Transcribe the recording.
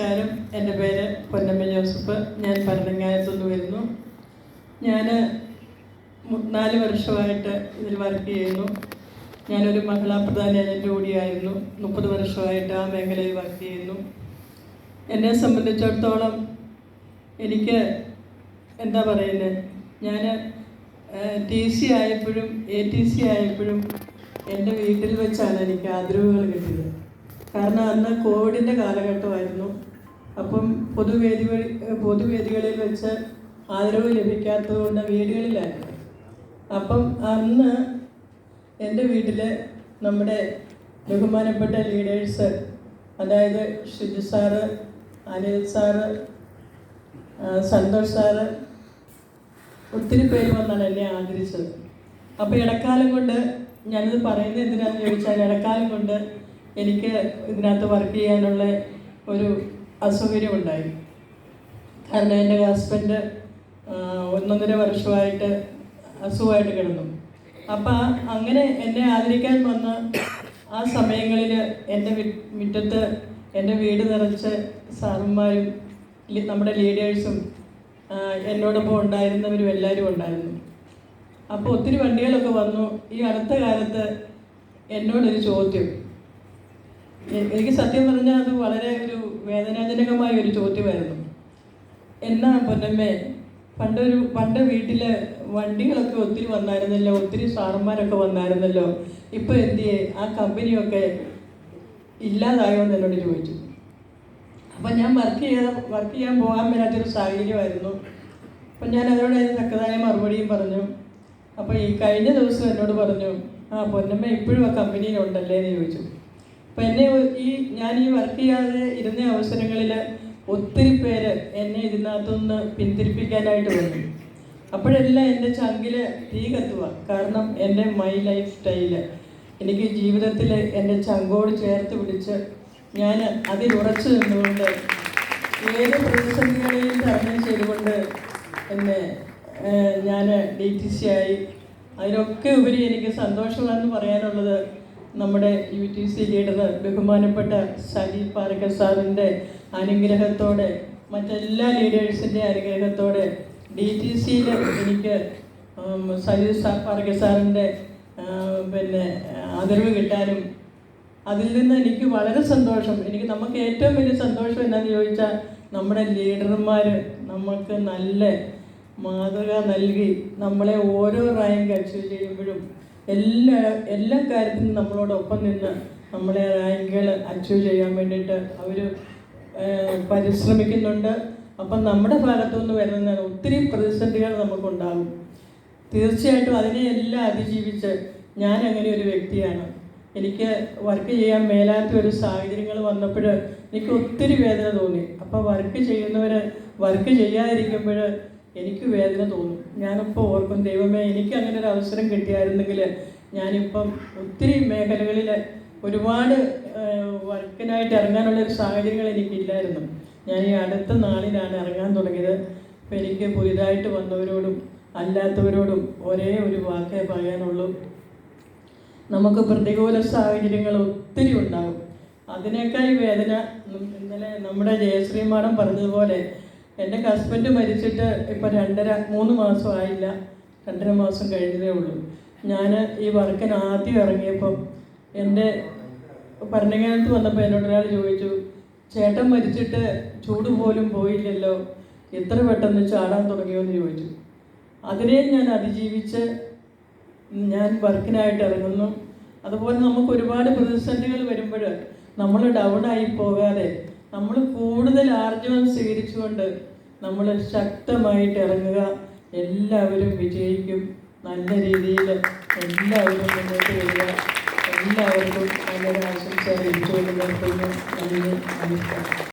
നമസ്കാരം. എൻ്റെ പേര് പൊന്നമ്മ ജോസഫ്. ഞാൻ ഭരണങ്ങാനത്തുനിന്ന് വരുന്നു. ഞാൻ 4 വർഷമായിട്ട് ഇതിൽ വർക്ക് ചെയ്യുന്നു. ഞാനൊരു മഹിളാ പ്രധാന ഏജൻറ്റ് കൂടിയായിരുന്നു. 30 വർഷമായിട്ട് ആ മേഖലയിൽ വർക്ക് ചെയ്യുന്നു. എന്നെ സംബന്ധിച്ചിടത്തോളം എനിക്ക് എന്താ പറയുന്നത്, ഞാൻ TC ആയപ്പോഴും ATC ആയപ്പോഴും എൻ്റെ വീട്ടിൽ വെച്ചാണ് എനിക്ക് ആദരവുകൾ കിട്ടിയത്. കാരണം അന്ന് കോവിഡിൻ്റെ കാലഘട്ടമായിരുന്നു. അപ്പം പൊതുവേദികളിൽ വെച്ച് ആദരവ് ലഭിക്കാത്തതുകൊണ്ട് വീടുകളിലായിരുന്നു. അപ്പം അന്ന് എൻ്റെ വീട്ടിൽ നമ്മുടെ ബഹുമാനപ്പെട്ട ലീഡേഴ്സ്, അതായത് Shiju sir, Anil sir, Santhosh sir, ഒത്തിരി പേര് വന്നാണ് എന്നെ ആദരിച്ചത്. അപ്പോൾ ഇടക്കാലം കൊണ്ട് ഞാനിത് പറയുന്നത് എന്തിനാണെന്ന് ചോദിച്ചാൽ, ഇടക്കാലം കൊണ്ട് എനിക്ക് ഇതിനകത്ത് വർക്ക് ചെയ്യാനുള്ള ഒരു അസൗകര്യമുണ്ടായി. കാരണം എൻ്റെ ഹസ്ബൻഡ് 1.5 വർഷമായിട്ട് അസുഖമായിട്ട് കിടന്നു. അപ്പം അങ്ങനെ എന്നെ ആദരിക്കാൻ വന്ന ആ സമയങ്ങളിൽ എൻ്റെ മുറ്റത്ത് എൻ്റെ വീട് നിറച്ച് സാറന്മാരും നമ്മുടെ ലീഡേഴ്സും എന്നോടൊപ്പം ഉണ്ടായിരുന്നവരും എല്ലാവരും ഉണ്ടായിരുന്നു. അപ്പോൾ ഒത്തിരി വണ്ടികളൊക്കെ വന്നു. ഈ അടുത്ത കാലത്ത് എന്നോടൊരു ചോദ്യം, എനിക്ക് സത്യം പറഞ്ഞാൽ അത് വളരെ ഒരു വേദനാജനകമായ ഒരു ചോദ്യമായിരുന്നു. എന്നാ പൊന്നമ്മേ, പണ്ട് വീട്ടിൽ വണ്ടികളൊക്കെ ഒത്തിരി വന്നായിരുന്നല്ലോ, ഒത്തിരി സാറന്മാരൊക്കെ വന്നായിരുന്നല്ലോ, ഇപ്പോൾ എന്തിയെ ആ കമ്പനിയൊക്കെ ഇല്ലാതായോ എന്ന് എന്നോട് ചോദിച്ചു. അപ്പം ഞാൻ വർക്ക് ചെയ്യാൻ പോകാൻ മേലാത്തൊരു സാഹചര്യമായിരുന്നു. അപ്പം ഞാൻ അതോടെ തക്കതായ മറുപടിയും പറഞ്ഞു. അപ്പോൾ ഈ കഴിഞ്ഞ ദിവസം എന്നോട് പറഞ്ഞു, പൊന്നമ്മ ഇപ്പോഴും ആ കമ്പനിയിലുണ്ടല്ലേ എന്ന് ചോദിച്ചു. അപ്പം ഞാൻ ഈ വർക്ക് ചെയ്യാതെ ഇരുന്ന അവസരങ്ങളിൽ ഒത്തിരി പേര് എന്നെ ഇതിനകത്തുനിന്ന് പിന്തിരിപ്പിക്കാനായിട്ട് വന്നു. അപ്പോഴെല്ലാം എൻ്റെ ചങ്കിൽ തീ കത്തുക. കാരണം എൻ്റെ മൈ ലൈഫ് സ്റ്റൈല് എനിക്ക് ജീവിതത്തിൽ എൻ്റെ ചങ്കോട് ചേർത്ത് പിടിച്ച് ഞാൻ അതിൽ ഉറച്ചു നിന്നുകൊണ്ട് ഏത് പ്രതിസന്ധികളെയും തരണം ചെയ്തുകൊണ്ട് എന്നെ ഞാൻ DTC ആയി. അതിനൊക്കെ ഉപരി എനിക്ക് സന്തോഷമാണെന്ന് പറയാനുള്ളത്, നമ്മുടെ UTC ലീഡർ ബഹുമാനപ്പെട്ട സലീം പാറക്കൽ സാറിൻ്റെ അനുഗ്രഹത്തോടെ, മറ്റെല്ലാ ലീഡേഴ്സിൻ്റെ അനുഗ്രഹത്തോടെ DTCയിൽ എനിക്ക് സലീം പാറക്കൽ സാറിൻ്റെ ആദരവ് കിട്ടാനും അതിൽ നിന്ന് എനിക്ക് വളരെ സന്തോഷം. നമുക്ക് ഏറ്റവും വലിയ സന്തോഷം എന്നാന്ന് ചോദിച്ചാൽ, നമ്മുടെ ലീഡർമാർ നമുക്ക് നല്ല മാതൃക നൽകി നമ്മളെ ഓരോ റാങ്ക് അച്ചീവ് ചെയ്യുമ്പോഴും എല്ലാ കാര്യത്തിനും നമ്മളോടൊപ്പം നിന്ന് നമ്മളെ റാങ്കുകൾ അച്ചീവ് ചെയ്യാൻ വേണ്ടിയിട്ട് അവർ പരിശ്രമിക്കുന്നുണ്ട്. അപ്പം നമ്മുടെ ഭാഗത്തുനിന്ന് വരുന്ന ഒത്തിരി പ്രതിസന്ധികൾ നമുക്കുണ്ടാകും. തീർച്ചയായിട്ടും അതിനെയെല്ലാം അതിജീവിച്ച് ഞാൻ അങ്ങനെ ഒരു വ്യക്തിയാണ്. എനിക്ക് വർക്ക് ചെയ്യാൻ മേലാത്ത ഒരു സാഹചര്യങ്ങൾ വന്നപ്പോൾ എനിക്ക് ഒത്തിരി വേദന തോന്നി. അപ്പോൾ വർക്ക് ചെയ്യാതിരിക്കുമ്പോൾ എനിക്ക് വേദന തോന്നും. ഞാനിപ്പോൾ ഓർക്കും, ദൈവമേ, എനിക്ക് അങ്ങനെ ഒരു അവസരം കിട്ടിയായിരുന്നെങ്കിൽ ഞാനിപ്പം ഒത്തിരി മേഖലകളിൽ ഒരുപാട് വർക്കിനായിട്ട് ഇറങ്ങാനുള്ളൊരു സാഹചര്യങ്ങൾ എനിക്കില്ലായിരുന്നു. ഞാൻ ഈ അടുത്ത നാളിലാണ് ഇറങ്ങാൻ തുടങ്ങിയത്. അപ്പോൾ എനിക്ക് പുതിയതായിട്ട് വന്നവരോടും അല്ലാത്തവരോടും ഒരേ ഒരു വാക്കേ പറയാനുള്ളൂ, നമുക്ക് പ്രതികൂല സാഹചര്യങ്ങൾ ഒത്തിരി ഉണ്ടാകും. അതിനേക്കാൾ വേദന, ഇന്നലെ നമ്മുടെ ജയശ്രീ മാഡം പറഞ്ഞതുപോലെ, എൻ്റെ ഹസ്ബൻഡ് മരിച്ചിട്ട് ഇപ്പോൾ 3 മാസം ആയില്ല, 2.5 മാസം കഴിഞ്ഞതേ ഉള്ളൂ. ഞാൻ ഈ വർക്കിന് ആദ്യം ഇറങ്ങിയപ്പം എൻ്റെ ഭരണങ്ങാനത്ത് വന്നപ്പോൾ എന്നോടൊരാൾ ചോദിച്ചു, ചേട്ടൻ മരിച്ചിട്ട് ചൂട് പോലും പോയില്ലല്ലോ, എത്ര പെട്ടെന്ന് ചാടാൻ തുടങ്ങിയോന്ന് ചോദിച്ചു. അതിനെയും ഞാൻ അതിജീവിച്ച് ഞാൻ വർക്കിനായിട്ട് ഇറങ്ങുന്നു. അതുപോലെ നമുക്ക് ഒരുപാട് പ്രതിസന്ധികൾ വരുമ്പോൾ നമ്മൾ ഡൗണായി പോകാതെ നമ്മൾ കൂടുതൽ ആർജവം സ്വീകരിച്ചുകൊണ്ട് നമ്മൾ ശക്തമായിട്ട് ഇറങ്ങുക. എല്ലാവരും വിജയിക്കും. നല്ല രീതിയിൽ എല്ലാവരും മുന്നോട്ട് വരിക. എല്ലാവർക്കും നല്ലൊരു ആശംസ ലഭിച്ചുകൊണ്ട് നിർത്തുന്നു. നന്ദി, നമസ്കാരം.